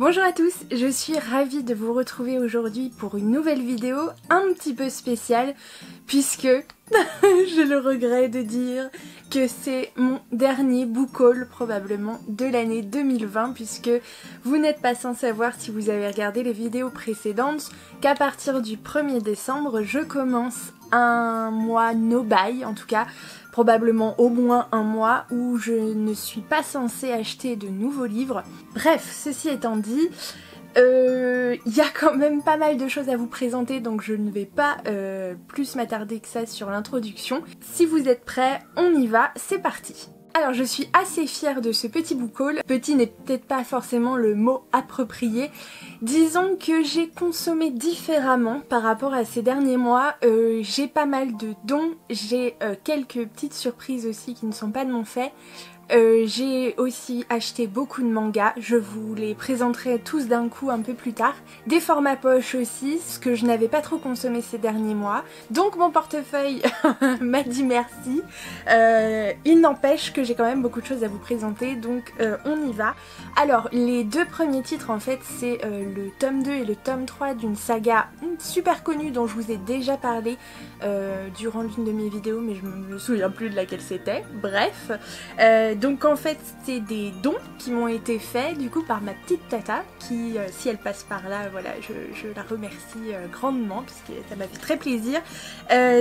Bonjour à tous, je suis ravie de vous retrouver aujourd'hui pour une nouvelle vidéo un petit peu spéciale puisque je le regrette de dire que c'est mon dernier book haul probablement de l'année 2020 puisque vous n'êtes pas sans savoir si vous avez regardé les vidéos précédentes qu'à partir du 1er décembre je commence un mois no buy, en tout cas probablement au moins un mois où je ne suis pas censée acheter de nouveaux livres. Bref, ceci étant dit, il y a quand même pas mal de choses à vous présenter, donc je ne vais pas plus m'attarder que ça sur l'introduction. Si vous êtes prêts, on y va, c'est parti. Alors je suis assez fière de ce petit book haul. Petit n'est peut-être pas forcément le mot approprié. Disons que j'ai consommé différemment par rapport à ces derniers mois. J'ai pas mal de dons, j'ai quelques petites surprises aussi qui ne sont pas de mon fait. J'ai aussi acheté beaucoup de mangas, je vous les présenterai tous d'un coup un peu plus tard. Des formats poche aussi, ce que je n'avais pas trop consommé ces derniers mois. Donc mon portefeuille m'a dit merci. Il n'empêche que j'ai quand même beaucoup de choses à vous présenter, donc on y va. Alors les deux premiers titres en fait c'est le tome 2 et le tome 3 d'une saga super connue dont je vous ai déjà parlé durant l'une de mes vidéos, mais je me souviens plus de laquelle c'était. Bref. Donc en fait c'est des dons qui m'ont été faits du coup par ma petite tata qui si elle passe par là voilà je la remercie grandement puisque ça m'a fait très plaisir.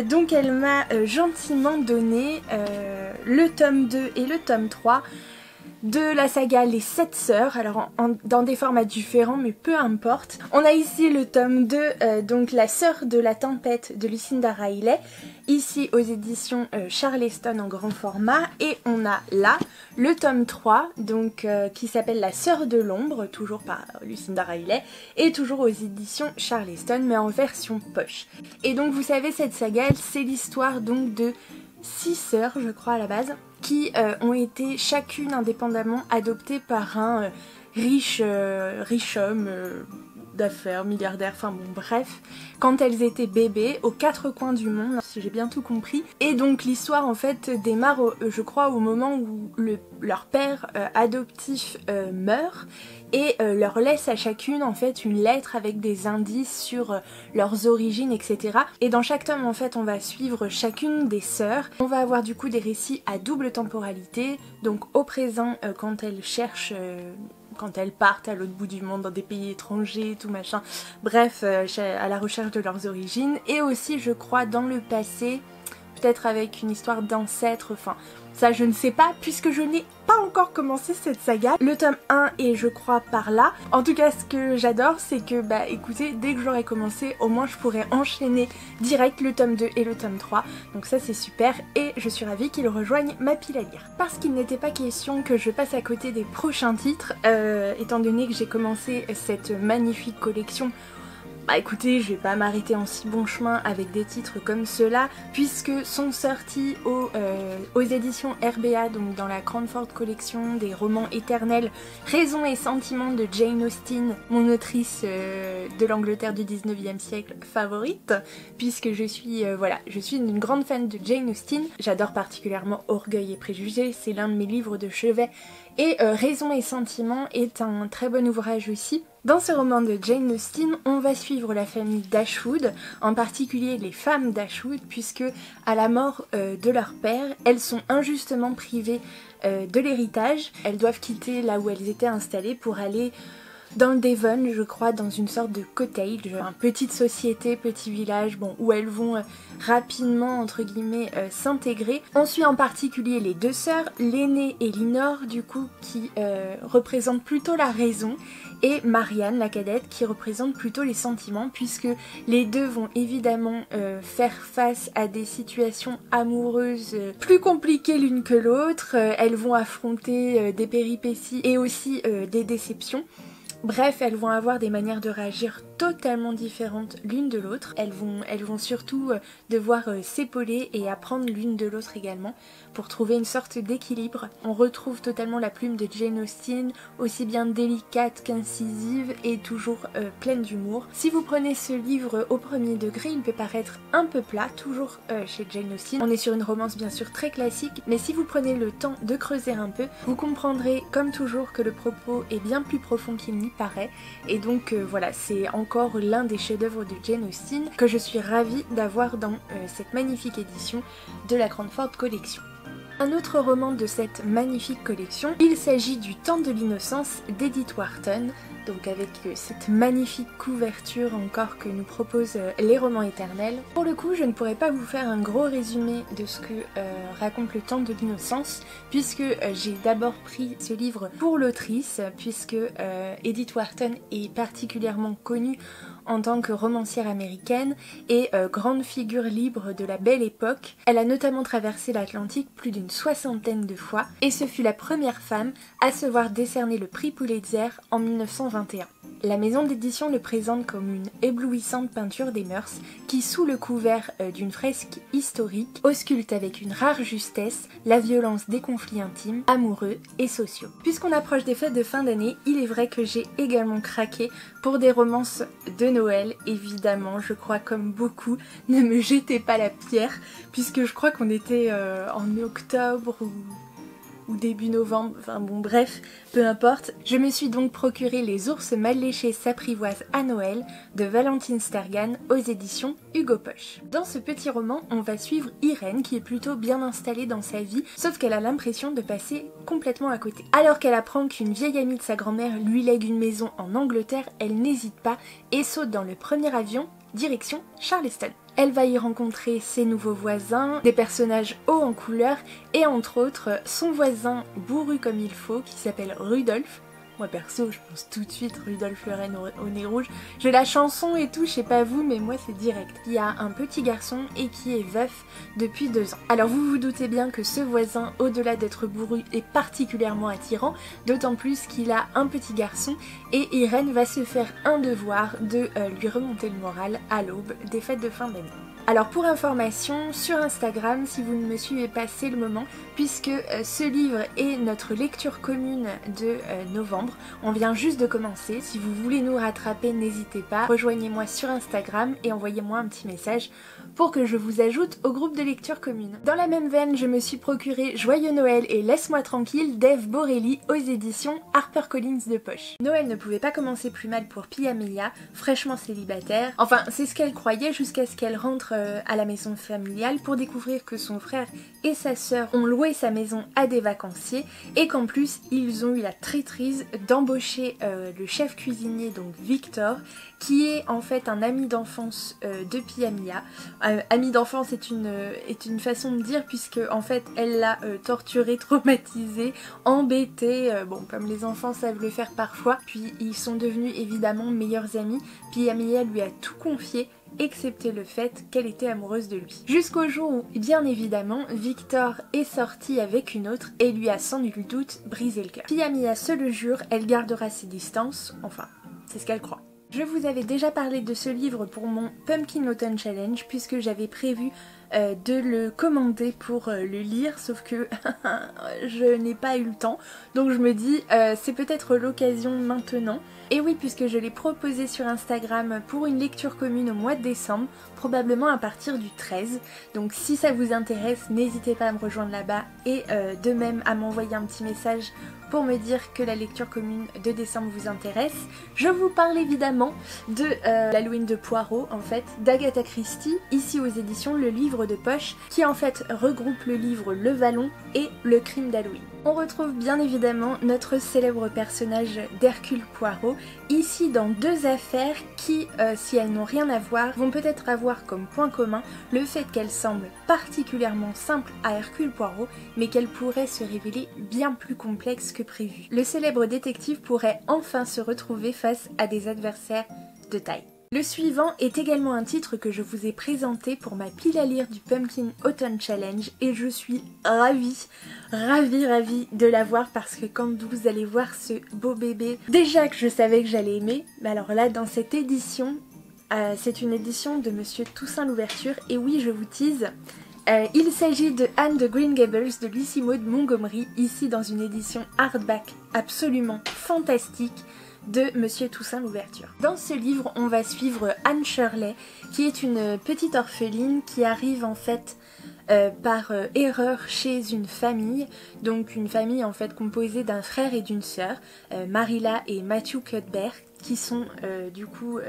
Donc elle m'a gentiment donné le tome 2 et le tome 3 de la saga Les 7 Sœurs, alors dans des formats différents mais peu importe. On a ici le tome 2, donc La Sœur de la Tempête de Lucinda Riley, ici aux éditions Charleston en grand format, et on a là le tome 3, donc qui s'appelle La Sœur de l'Ombre, toujours par Lucinda Riley, et toujours aux éditions Charleston mais en version poche. Et donc vous savez cette saga, c'est l'histoire donc de 6 sœurs je crois à la base, qui ont été chacune indépendamment adoptées par un riche homme d'affaires, milliardaire, enfin bon bref, quand elles étaient bébés aux quatre coins du monde, si j'ai bien tout compris. Et donc l'histoire en fait démarre je crois au moment où leur père adoptif meurt et leur laisse à chacune en fait une lettre avec des indices sur leurs origines, etc. Et dans chaque tome en fait on va suivre chacune des sœurs. On va avoir du coup des récits à double temporalité, donc au présent quand elles cherchent quand elles partent à l'autre bout du monde dans des pays étrangers, tout machin, bref, à la recherche de leurs origines, et aussi je crois dans le passé, peut-être avec une histoire d'ancêtre, enfin ça je ne sais pas puisque je n'ai pas encore commencé cette saga. Le tome 1 est je crois par là. En tout cas ce que j'adore c'est que bah écoutez, dès que j'aurai commencé au moins je pourrai enchaîner direct le tome 2 et le tome 3. Donc ça c'est super et je suis ravie qu'ils rejoignent ma pile à lire. Parce qu'il n'était pas question que je passe à côté des prochains titres, étant donné que j'ai commencé cette magnifique collection. Bah écoutez, je vais pas m'arrêter en si bon chemin avec des titres comme ceux-là, puisque sont sortis aux éditions RBA, donc dans la Cranford Collection des romans éternels, Raison et Sentiment de Jane Austen, mon autrice de l'Angleterre du 19e siècle favorite, puisque je suis une grande fan de Jane Austen. J'adore particulièrement Orgueil et Préjugés, c'est l'un de mes livres de chevet, et Raison et Sentiment est un très bon ouvrage aussi. Dans ce roman de Jane Austen, on va suivre la famille Dashwood, en particulier les femmes Dashwood, puisque à la mort de leur père, elles sont injustement privées de l'héritage. Elles doivent quitter là où elles étaient installées pour aller dans le Devon, je crois, dans une sorte de cottage, une petite société, petit village, bon, où elles vont rapidement, entre guillemets, s'intégrer. On suit en particulier les deux sœurs, l'aînée Elinor, du coup, qui représente plutôt la raison, et Marianne, la cadette, qui représente plutôt les sentiments, puisque les deux vont évidemment faire face à des situations amoureuses plus compliquées l'une que l'autre. Elles vont affronter des péripéties et aussi des déceptions. Bref, elles vont avoir des manières de réagir totalement différentes l'une de l'autre. Elles vont surtout devoir s'épauler et apprendre l'une de l'autre également pour trouver une sorte d'équilibre. On retrouve totalement la plume de Jane Austen, aussi bien délicate qu'incisive et toujours pleine d'humour. Si vous prenez ce livre au premier degré, il peut paraître un peu plat, toujours chez Jane Austen. On est sur une romance bien sûr très classique, mais si vous prenez le temps de creuser un peu, vous comprendrez comme toujours que le propos est bien plus profond qu'il n'y paraît. Et donc voilà, c'est encore l'un des chefs-d'œuvre de Jane Austen que je suis ravie d'avoir dans cette magnifique édition de la Cranford Collection. Un autre roman de cette magnifique collection, il s'agit du Temps de l'innocence d'Edith Wharton, donc avec cette magnifique couverture encore que nous proposent les romans éternels. Pour le coup, je ne pourrais pas vous faire un gros résumé de ce que raconte le Temps de l'innocence, puisque j'ai d'abord pris ce livre pour l'autrice, puisque Edith Wharton est particulièrement connue en tant que romancière américaine et grande figure libre de la Belle Époque. Elle a notamment traversé l'Atlantique plus d'une 60aine de fois et ce fut la première femme à se voir décerner le prix Pulitzer en 1921. La maison d'édition le présente comme une éblouissante peinture des mœurs qui, sous le couvert d'une fresque historique, ausculte avec une rare justesse la violence des conflits intimes, amoureux et sociaux. Puisqu'on approche des fêtes de fin d'année, il est vrai que j'ai également craqué pour des romances de Noël. Évidemment, je crois comme beaucoup, ne me jetez pas la pierre, puisque je crois qu'on était en octobre ou début novembre, enfin bon bref, peu importe. Je me suis donc procuré Les ours mal léchés s'apprivoisent à Noël de Valentine Stergan aux éditions Hugo Poche. Dans ce petit roman, on va suivre Irène qui est plutôt bien installée dans sa vie, sauf qu'elle a l'impression de passer complètement à côté. Alors qu'elle apprend qu'une vieille amie de sa grand-mère lui lègue une maison en Angleterre, elle n'hésite pas et saute dans le premier avion, direction Charleston. Elle va y rencontrer ses nouveaux voisins, des personnages hauts en couleur et entre autres son voisin bourru comme il faut qui s'appelle Rudolph. Moi perso je pense tout de suite Rudolph le Renne au nez rouge. J'ai la chanson et tout, je sais pas vous mais moi c'est direct. Il y a un petit garçon et qui est veuf depuis 2 ans. Alors vous vous doutez bien que ce voisin, au-delà d'être bourru, est particulièrement attirant, d'autant plus qu'il a un petit garçon et Irène va se faire un devoir de lui remonter le moral à l'aube des fêtes de fin d'année. Alors pour information, sur Instagram, si vous ne me suivez pas, c'est le moment, puisque ce livre est notre lecture commune de novembre. On vient juste de commencer. Si vous voulez nous rattraper, n'hésitez pas. Rejoignez-moi sur Instagram et envoyez-moi un petit message pour que je vous ajoute au groupe de lecture commune. Dans la même veine, je me suis procuré Joyeux Noël et Laisse-moi tranquille d'Eve Borelli aux éditions HarperCollins de poche. Noël ne pouvait pas commencer plus mal pour Pia Amelia, fraîchement célibataire. Enfin, c'est ce qu'elle croyait jusqu'à ce qu'elle rentre à la maison familiale pour découvrir que son frère et sa sœur ont loué sa maison à des vacanciers et qu'en plus ils ont eu la traîtrise d'embaucher le chef cuisinier, donc Victor, qui est en fait un ami d'enfance de Pia Amelia. Ami d'enfance est une façon de dire puisque en fait elle l'a torturé, traumatisé, embêté, bon comme les enfants savent le faire parfois, puis ils sont devenus évidemment meilleurs amis. Pia Amelia lui a tout confié, excepté le fait qu'elle était amoureuse de lui. Jusqu'au jour où, bien évidemment, Victor est sorti avec une autre et lui a sans nul doute brisé le cœur. Pia Amelia se le jure, elle gardera ses distances, enfin, c'est ce qu'elle croit. Je vous avais déjà parlé de ce livre pour mon Pumpkin Autumn Challenge puisque j'avais prévu de le commander pour le lire, sauf que je n'ai pas eu le temps, donc je me dis c'est peut-être l'occasion maintenant. Et oui, puisque je l'ai proposé sur Instagram pour une lecture commune au mois de décembre, probablement à partir du 13. Donc si ça vous intéresse, n'hésitez pas à me rejoindre là-bas et de même à m'envoyer un petit message pour me dire que la lecture commune de décembre vous intéresse. Je vous parle évidemment de l'Halloween de Poirot, en fait, d'Agatha Christie, ici aux éditions Le Livre de Poche, qui en fait regroupe le livre Le Vallon et Le Crime d'Halloween. On retrouve bien évidemment notre célèbre personnage d'Hercule Poirot, ici dans 2 affaires qui, si elles n'ont rien à voir, vont peut-être avoir comme point commun le fait qu'elles semblent particulièrement simples à Hercule Poirot, mais qu'elles pourraient se révéler bien plus complexes que prévu. Le célèbre détective pourrait enfin se retrouver face à des adversaires de taille. Le suivant est également un titre que je vous ai présenté pour ma pile à lire du Pumpkin Autumn Challenge et je suis ravie de l'avoir parce que quand vous allez voir ce beau bébé, déjà que je savais que j'allais aimer, mais alors là dans cette édition, c'est une édition de Monsieur Toussaint Louverture et oui je vous tease. Il s'agit de Anne de Green Gables de Lucy Maud Montgomery, ici dans une édition hardback absolument fantastique de Monsieur Toussaint Louverture. Dans ce livre, on va suivre Anne Shirley, qui est une petite orpheline qui arrive en fait par erreur chez une famille, donc une famille en fait composée d'un frère et d'une sœur, Marilla et Matthew Cuthbert, qui sont du coup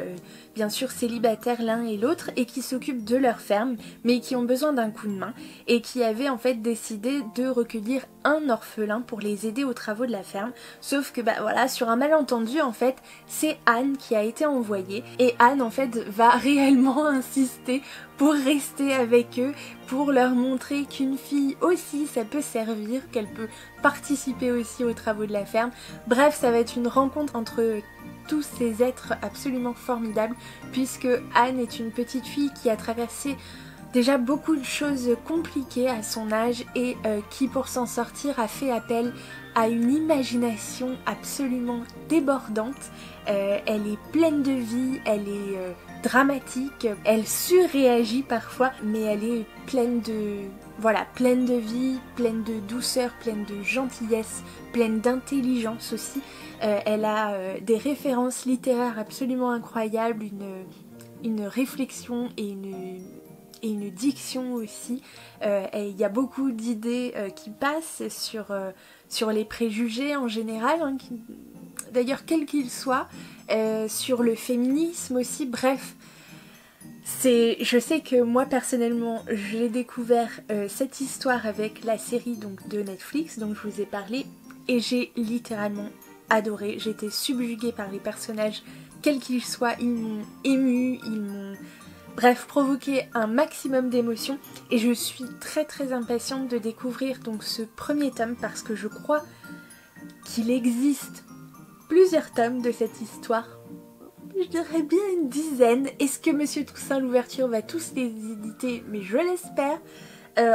bien sûr célibataires l'un et l'autre et qui s'occupent de leur ferme mais qui ont besoin d'un coup de main et qui avaient en fait décidé de recueillir un orphelin pour les aider aux travaux de la ferme, sauf que bah voilà, sur un malentendu en fait c'est Anne qui a été envoyée et Anne en fait va réellement insister pour rester avec eux, pour leur montrer qu'une fille aussi ça peut servir, qu'elle peut participer aussi aux travaux de la ferme. Bref, ça va être une rencontre entre tous ces êtres absolument formidables puisque Anne est une petite fille qui a traversé déjà beaucoup de choses compliquées à son âge et qui pour s'en sortir a fait appel à une imagination absolument débordante. Elle est pleine de vie, elle est dramatique, elle surréagit parfois mais elle est pleine de... Voilà, pleine de vie, pleine de douceur, pleine de gentillesse, pleine d'intelligence aussi. Elle a des références littéraires absolument incroyables, une réflexion et une diction aussi. Il y a beaucoup d'idées qui passent sur les préjugés en général, hein, d'ailleurs quels qu'ils soient, sur le féminisme aussi, bref. Je sais que moi personnellement j'ai découvert cette histoire avec la série donc, de Netflix dont je vous ai parlé et j'ai littéralement adoré, j'ai été subjuguée par les personnages quels qu'ils soient, ils m'ont émue, ils m'ont bref provoqué un maximum d'émotions et je suis très impatiente de découvrir donc ce premier tome parce que je crois qu'il existe plusieurs tomes de cette histoire. Je dirais bien une dizaine. Est-ce que Monsieur Toussaint Louverture va tous les éditer? Mais je l'espère.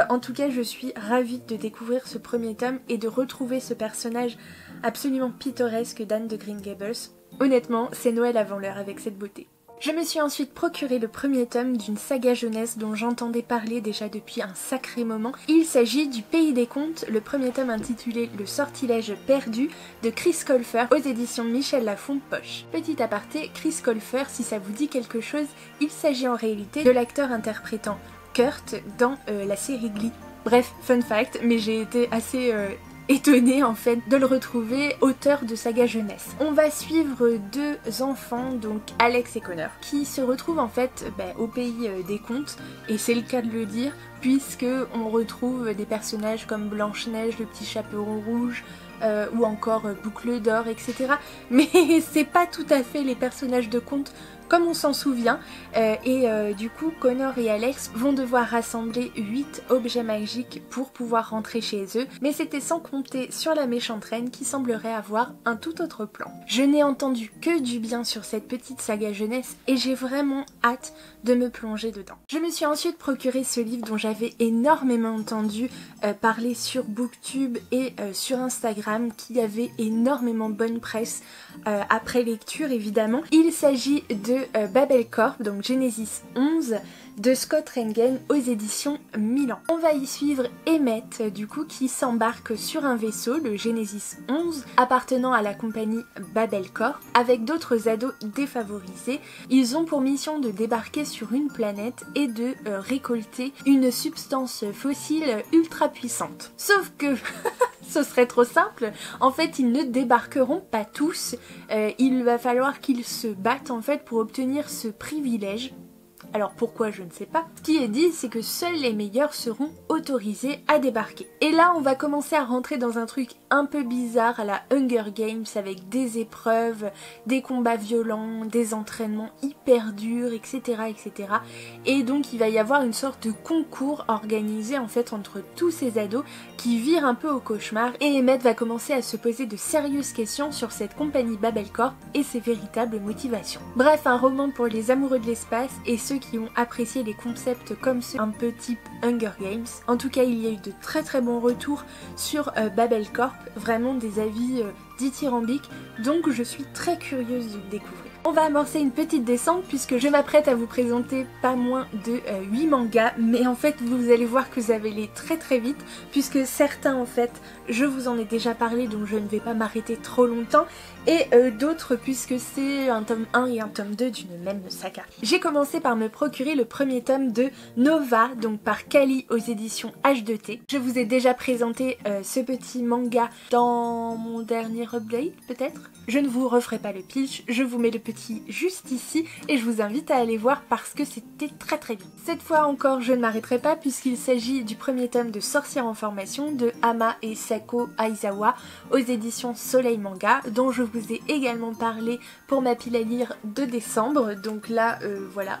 En tout cas, je suis ravie de découvrir ce premier tome et de retrouver ce personnage absolument pittoresque d'Anne de Green Gables. Honnêtement, c'est Noël avant l'heure avec cette beauté. Je me suis ensuite procuré le premier tome d'une saga jeunesse dont j'entendais parler déjà depuis un sacré moment. Il s'agit du Pays des Contes, le premier tome intitulé Le Sortilège perdu de Chris Colfer aux éditions Michel Lafon Poche. Petit aparté, Chris Colfer, si ça vous dit quelque chose, il s'agit en réalité de l'acteur interprétant Kurt dans la série Glee. Bref, fun fact, mais j'ai été assez... étonnée en fait de le retrouver auteur de saga jeunesse. On va suivre deux enfants, donc Alex et Connor, qui se retrouvent en fait au pays des contes, et c'est le cas de le dire, puisque on retrouve des personnages comme Blanche-Neige, le petit chaperon rouge, ou encore Boucle d'Or, etc. Mais c'est pas tout à fait les personnages de contes comme on s'en souvient, du coup Connor et Alex vont devoir rassembler 8 objets magiques pour pouvoir rentrer chez eux, mais c'était sans compter sur la méchante reine qui semblerait avoir un tout autre plan. Je n'ai entendu que du bien sur cette petite saga jeunesse et j'ai vraiment hâte de me plonger dedans. Je me suis ensuite procuré ce livre dont j'avais énormément entendu parler sur Booktube et sur Instagram, qui avait énormément bonne presse après lecture évidemment. Il s'agit de Babel Corp, donc Genesis 11 de Scott Rengen aux éditions Milan. On va y suivre Emmett du coup qui s'embarque sur un vaisseau, le Genesis 11, appartenant à la compagnie Babel Corp, avec d'autres ados défavorisés. Ils ont pour mission de débarquer sur une planète et de récolter une substance fossile ultra puissante. Sauf que ce serait trop simple, en fait ils ne débarqueront pas tous, il va falloir qu'ils se battent en fait pour obtenir ce privilège. Alors pourquoi, je ne sais pas. Ce qui est dit, c'est que seuls les meilleurs seront autorisés à débarquer. Et là, on va commencer à rentrer dans un truc un peu bizarre à la Hunger Games, avec des épreuves, des combats violents, des entraînements hyper durs, etc., etc. Et donc il va y avoir une sorte de concours organisé en fait entre tous ces ados qui virent un peu au cauchemar, et Emmett va commencer à se poser de sérieuses questions sur cette compagnie Babel Corp et ses véritables motivations. Bref, un roman pour les amoureux de l'espace et ceux qui ont apprécié les concepts comme ceux un peu type Hunger Games. En tout cas, il y a eu de très très bons retours sur Babel Corp, vraiment des avis dithyrambiques, donc je suis très curieuse de le découvrir. On va amorcer une petite descente puisque je m'apprête à vous présenter pas moins de 8 mangas, mais en fait vous allez voir que ça va aller très très vite puisque certains en fait je vous en ai déjà parlé, donc je ne vais pas m'arrêter trop longtemps, et d'autres puisque c'est un tome 1 et un tome 2 d'une même saga. J'ai commencé par me procurer le premier tome de Nova, donc par Kali aux éditions H2T. Je vous ai déjà présenté ce petit manga dans mon dernier update peut-être. Je ne vous referai pas le pitch, je vous mets le petit juste ici et je vous invite à aller voir parce que c'était très très bien. Cette fois encore je ne m'arrêterai pas puisqu'il s'agit du premier tome de Sorcière en formation de Hama et Sako Aizawa aux éditions Soleil Manga, dont je vous ai également parlé pour ma pile à lire de décembre, donc là voilà,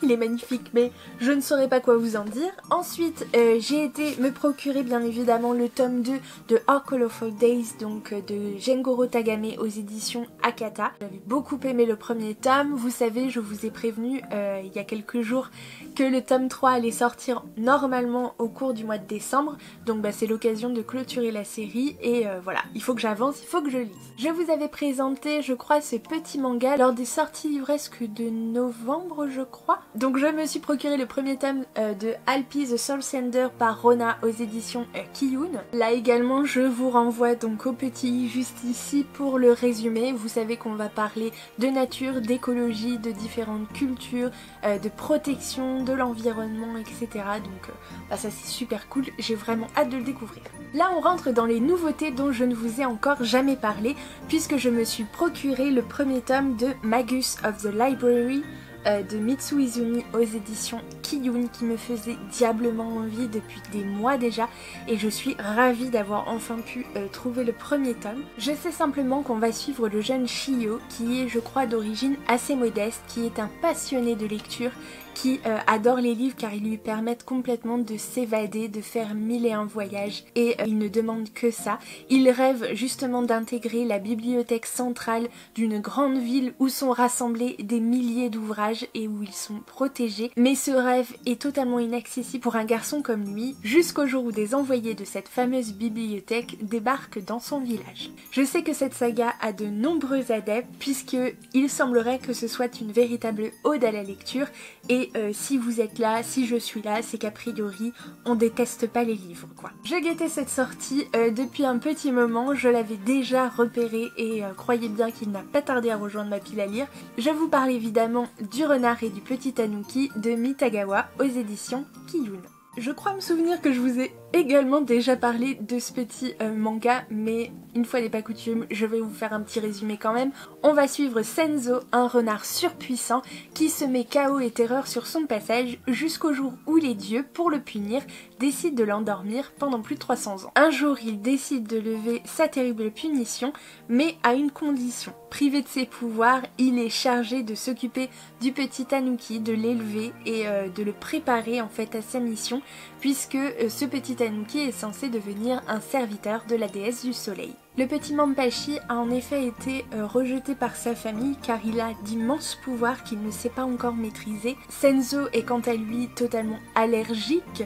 il est magnifique mais je ne saurais pas quoi vous en dire. Ensuite j'ai été me procurer bien évidemment le tome 2 de Our Colorful Days, donc de Gengoro Tagame aux éditions Akata. J'avais beaucoup aimé le premier tome, vous savez je vous ai prévenu il y a quelques jours que le tome 3 allait sortir normalement au cours du mois de décembre, donc bah, c'est l'occasion de clôturer la série et voilà, il faut que j'avance, il faut que je lise. Je vous avais présenté je crois ce petit manga lors des sorties livresques de novembre je crois, donc je me suis procuré le premier tome de Alpi the Soul Sender par Rona aux éditions Kiyun. Là également je vous renvoie donc au petit juste ici pour le résumé. Vous savez qu'on va parler de nature, d'écologie, de différentes cultures, de protection de l'environnement, etc. Donc bah, ça c'est super cool, j'ai vraiment hâte de le découvrir. Là on rentre dans les nouveautés dont je ne vous ai encore jamais parlé puisque je me suis procuré le premier tome de Magus of the Library de Mitsu Izumi aux éditions Kiyun qui me faisait diablement envie depuis des mois déjà et je suis ravie d'avoir enfin pu trouver le premier tome. Je sais simplement qu'on va suivre le jeune Shio qui est je crois d'origine assez modeste, qui est un passionné de lecture, qui adore les livres car ils lui permettent complètement de s'évader, de faire 1001 voyages et il ne demande que ça. Il rêve justement d'intégrer la bibliothèque centrale d'une grande ville où sont rassemblés des milliers d'ouvrages et où ils sont protégés, mais ce rêve est totalement inaccessible pour un garçon comme lui jusqu'au jour où des envoyés de cette fameuse bibliothèque débarquent dans son village. Je sais que cette saga a de nombreux adeptes puisque il semblerait que ce soit une véritable ode à la lecture et si vous êtes là, si je suis là, c'est qu'a priori on déteste pas les livres quoi. Je guettais cette sortie depuis un petit moment, je l'avais déjà repéré et croyez bien qu'il n'a pas tardé à rejoindre ma pile à lire. Je vous parle évidemment du renard et du petit tanuki de Mitagawa aux éditions Kiyun. Je crois me souvenir que je vous ai également déjà parlé de ce petit manga, mais une fois n'est pas coutume, je vais vous faire un petit résumé quand même. On va suivre Senzo, un renard surpuissant qui se met chaos et terreur sur son passage jusqu'au jour où les dieux, pour le punir, décident de l'endormir pendant plus de 300 ans. Un jour, il décide de lever sa terrible punition, mais à une condition. Privé de ses pouvoirs, il est chargé de s'occuper du petit tanuki, de l'élever et de le préparer en fait à sa mission, puisque ce petit tanuki est censé devenir un serviteur de la déesse du soleil. Le petit Mampachi a en effet été rejeté par sa famille car il a d'immenses pouvoirs qu'il ne sait pas encore maîtriser. Senzo est quant à lui totalement allergique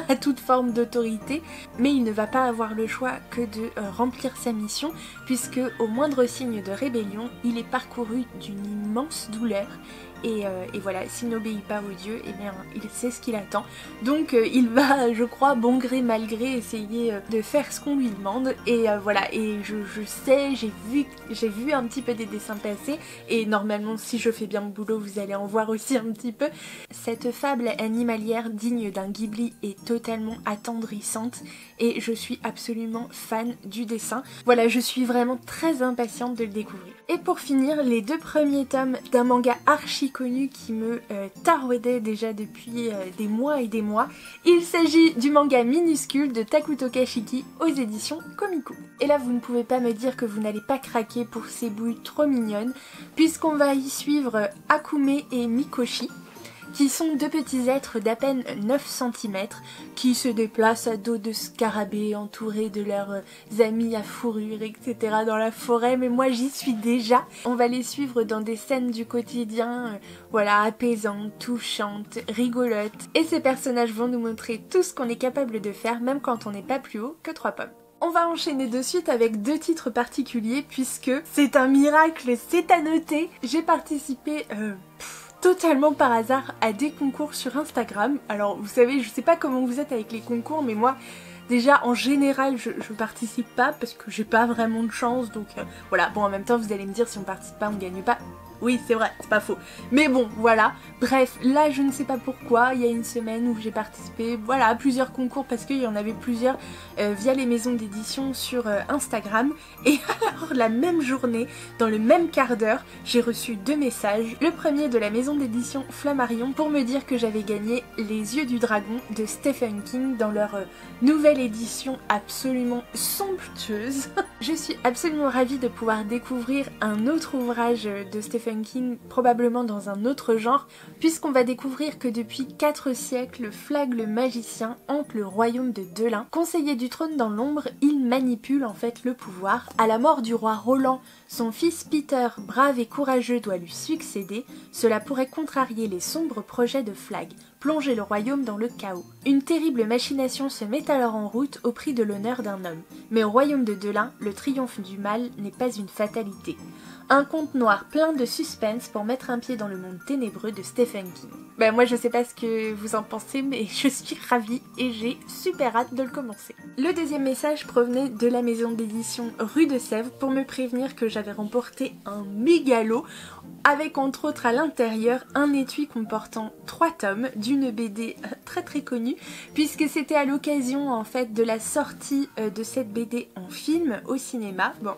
à toute forme d'autorité, mais il ne va pas avoir le choix que de remplir sa mission puisque au moindre signe de rébellion, il est parcouru d'une immense douleur. Et voilà, s'il n'obéit pas aux dieux, eh bien il sait ce qu'il attend. Donc il va, je crois, bon gré mal gré essayer de faire ce qu'on lui demande. Et voilà, et je sais, j'ai vu un petit peu des dessins passer. Et normalement, si je fais bien mon boulot, vous allez en voir aussi un petit peu. Cette fable animalière digne d'un Ghibli est totalement attendrissante. Et je suis absolument fan du dessin. Voilà, je suis vraiment très impatiente de le découvrir. Et pour finir, les 2 premiers tomes d'un manga archi connu qui me taraudait déjà depuis des mois et des mois. Il s'agit du manga minuscule de Takuto Kashiki aux éditions Comico. Et là vous ne pouvez pas me dire que vous n'allez pas craquer pour ces boules trop mignonnes, puisqu'on va y suivre Akume et Mikoshi, qui sont 2 petits êtres d'à peine 9 cm qui se déplacent à dos de scarabées entourés de leurs amis à fourrure, etc. dans la forêt, mais moi j'y suis déjà. On va les suivre dans des scènes du quotidien, voilà, apaisantes, touchantes, rigolotes, et ces personnages vont nous montrer tout ce qu'on est capable de faire, même quand on n'est pas plus haut que 3 pommes. On va enchaîner de suite avec 2 titres particuliers, puisque c'est un miracle, c'est à noter. J'ai participé totalement par hasard à des concours sur Instagram. Alors vous savez, je sais pas comment vous êtes avec les concours, mais moi déjà en général je participe pas parce que j'ai pas vraiment de chance, donc voilà. Bon, en même temps vous allez me dire, si on participe pas on gagne pas. Oui, c'est vrai, c'est pas faux. Mais bon, voilà. Bref, là, je ne sais pas pourquoi, il y a une semaine où j'ai participé, voilà, à plusieurs concours, parce qu'il y en avait plusieurs via les maisons d'édition sur Instagram. Et alors, la même journée, dans le même quart d'heure, j'ai reçu 2 messages. Le premier de la maison d'édition Flammarion pour me dire que j'avais gagné Les Yeux du Dragon de Stephen King dans leur nouvelle édition absolument somptueuse. Je suis absolument ravie de pouvoir découvrir un autre ouvrage de Stephen King, probablement dans un autre genre, puisqu'on va découvrir que depuis 4 siècles, Flag le magicien hante le royaume de Delin. Conseiller du trône dans l'ombre, il manipule en fait le pouvoir. À la mort du roi Roland, son fils Peter, brave et courageux, doit lui succéder. Cela pourrait contrarier les sombres projets de Flag, plonger le royaume dans le chaos. Une terrible machination se met alors en route au prix de l'honneur d'un homme. Mais au royaume de Delin, le triomphe du mal n'est pas une fatalité. Un conte noir plein de suspense pour mettre un pied dans le monde ténébreux de Stephen King. Ben moi je sais pas ce que vous en pensez, mais je suis ravie et j'ai super hâte de le commencer. Le deuxième message provenait de la maison d'édition Rue de Sèvres pour me prévenir que j'avais remporté un méga lot, avec entre autres à l'intérieur un étui comportant 3 tomes d'une BD très très connue, puisque c'était à l'occasion en fait de la sortie de cette BD en film au cinéma. Bon,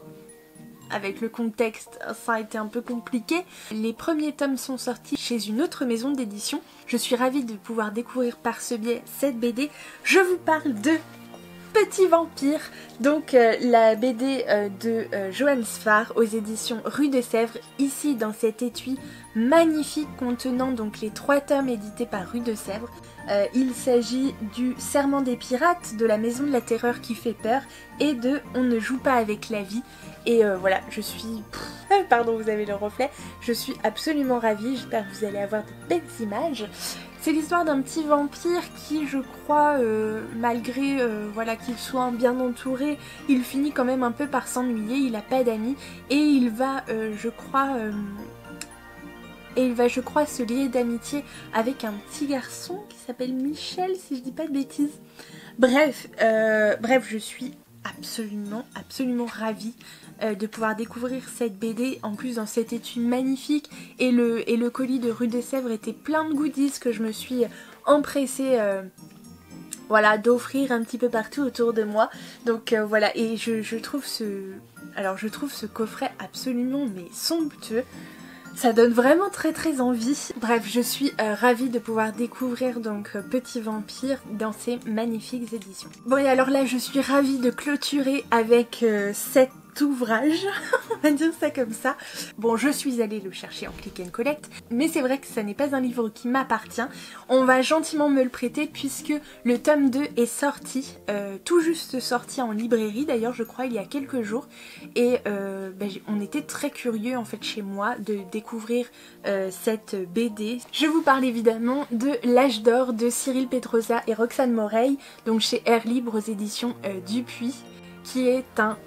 avec le contexte, ça a été un peu compliqué. Les premiers tomes sont sortis chez une autre maison d'édition. Je suis ravie de pouvoir découvrir par ce biais cette BD. Je vous parle de Petit Vampire, donc la BD de Johann Sfar aux éditions Rue de Sèvres, ici dans cet étui magnifique contenant donc les 3 tomes édités par Rue de Sèvres. Il s'agit du Serment des pirates, de la Maison de la Terreur qui fait peur et de On ne joue pas avec la vie. Et voilà, je suis... Pardon, vous avez le reflet. Je suis absolument ravie, j'espère que vous allez avoir de belles images. C'est l'histoire d'un petit vampire qui, je crois, malgré voilà, qu'il soit bien entouré, il finit quand même un peu par s'ennuyer, il n'a pas d'amis et il va, je crois, se lier d'amitié avec un petit garçon qui s'appelle Michel, si je dis pas de bêtises. Bref, je suis absolument ravie de pouvoir découvrir cette BD, en plus dans cet étui magnifique, et le colis de Rue de Sèvres était plein de goodies que je me suis empressée voilà, d'offrir un petit peu partout autour de moi. Donc voilà, et je trouve ce coffret absolument mais somptueux. Ça donne vraiment très très envie. Bref, je suis ravie de pouvoir découvrir donc Petit Vampire dans ces magnifiques éditions. Bon, et alors là je suis ravie de clôturer avec cet ouvrage, on va dire ça comme ça. Bon, je suis allée le chercher en click and collect, mais c'est vrai que ça n'est pas un livre qui m'appartient. On va gentiment me le prêter puisque le tome 2 est sorti, tout juste sorti en librairie d'ailleurs, je crois il y a quelques jours, et on était très curieux en fait chez moi de découvrir cette BD. Je vous parle évidemment de L'Âge d'Or de Cyril Pedrosa et Roxane Moreille, donc chez Air Libre aux éditions Dupuis, qui est un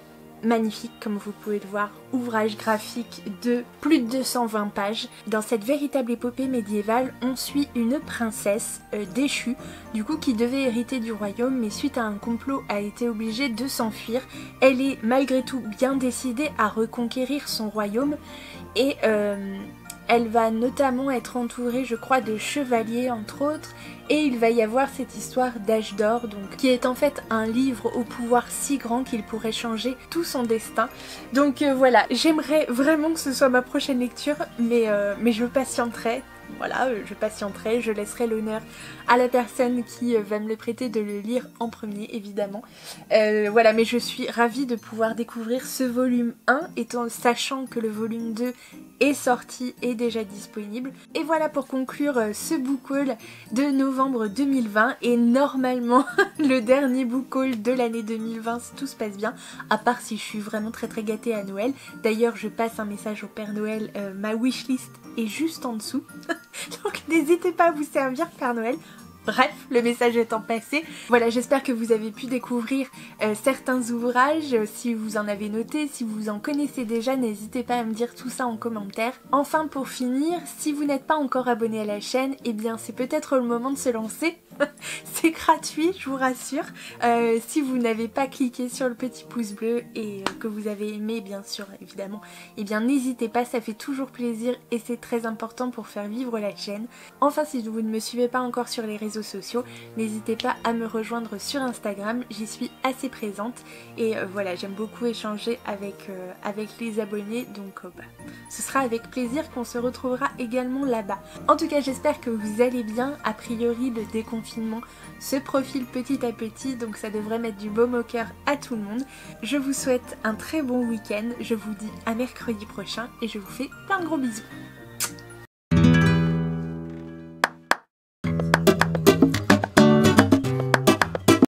magnifique, comme vous pouvez le voir, ouvrage graphique de plus de 220 pages. Dans cette véritable épopée médiévale, on suit une princesse déchue, du coup qui devait hériter du royaume, mais suite à un complot a été obligée de s'enfuir. Elle est malgré tout bien décidée à reconquérir son royaume et Elle va notamment être entourée, je crois, de chevaliers entre autres, et il va y avoir cette histoire d'âge d'or, donc qui est en fait un livre au pouvoir si grand qu'il pourrait changer tout son destin. Donc voilà, j'aimerais vraiment que ce soit ma prochaine lecture, mais je patienterai. Voilà, je patienterai, je laisserai l'honneur à la personne qui va me le prêter de le lire en premier, évidemment. Voilà, mais je suis ravie de pouvoir découvrir ce volume 1, sachant que le volume 2 est sorti et déjà disponible. Et voilà pour conclure ce book haul de novembre 2020 et normalement le dernier book haul de l'année 2020 si tout se passe bien, à part si je suis vraiment très gâtée à Noël. D'ailleurs je passe un message au Père Noël, ma wishlist est juste en dessous, donc n'hésitez pas à vous servir Père Noël. Bref, le message étant passé, voilà, j'espère que vous avez pu découvrir certains ouvrages, si vous en avez noté, si vous en connaissez déjà, n'hésitez pas à me dire tout ça en commentaire. Enfin, pour finir, si vous n'êtes pas encore abonné à la chaîne, eh bien c'est peut-être le moment de se lancer. C'est gratuit, je vous rassure. Si vous n'avez pas cliqué sur le petit pouce bleu et que vous avez aimé, bien sûr, évidemment, eh bien n'hésitez pas, ça fait toujours plaisir et c'est très important pour faire vivre la chaîne. Enfin, si vous ne me suivez pas encore sur les réseaux sociaux, n'hésitez pas à me rejoindre sur Instagram, j'y suis assez présente et voilà, j'aime beaucoup échanger avec les abonnés, donc ce sera avec plaisir qu'on se retrouvera également là-bas. En tout cas, j'espère que vous allez bien. A priori, le déconfinement se profile petit à petit, donc ça devrait mettre du baume au cœur à tout le monde. Je vous souhaite un très bon week-end, je vous dis à mercredi prochain et je vous fais plein de gros bisous.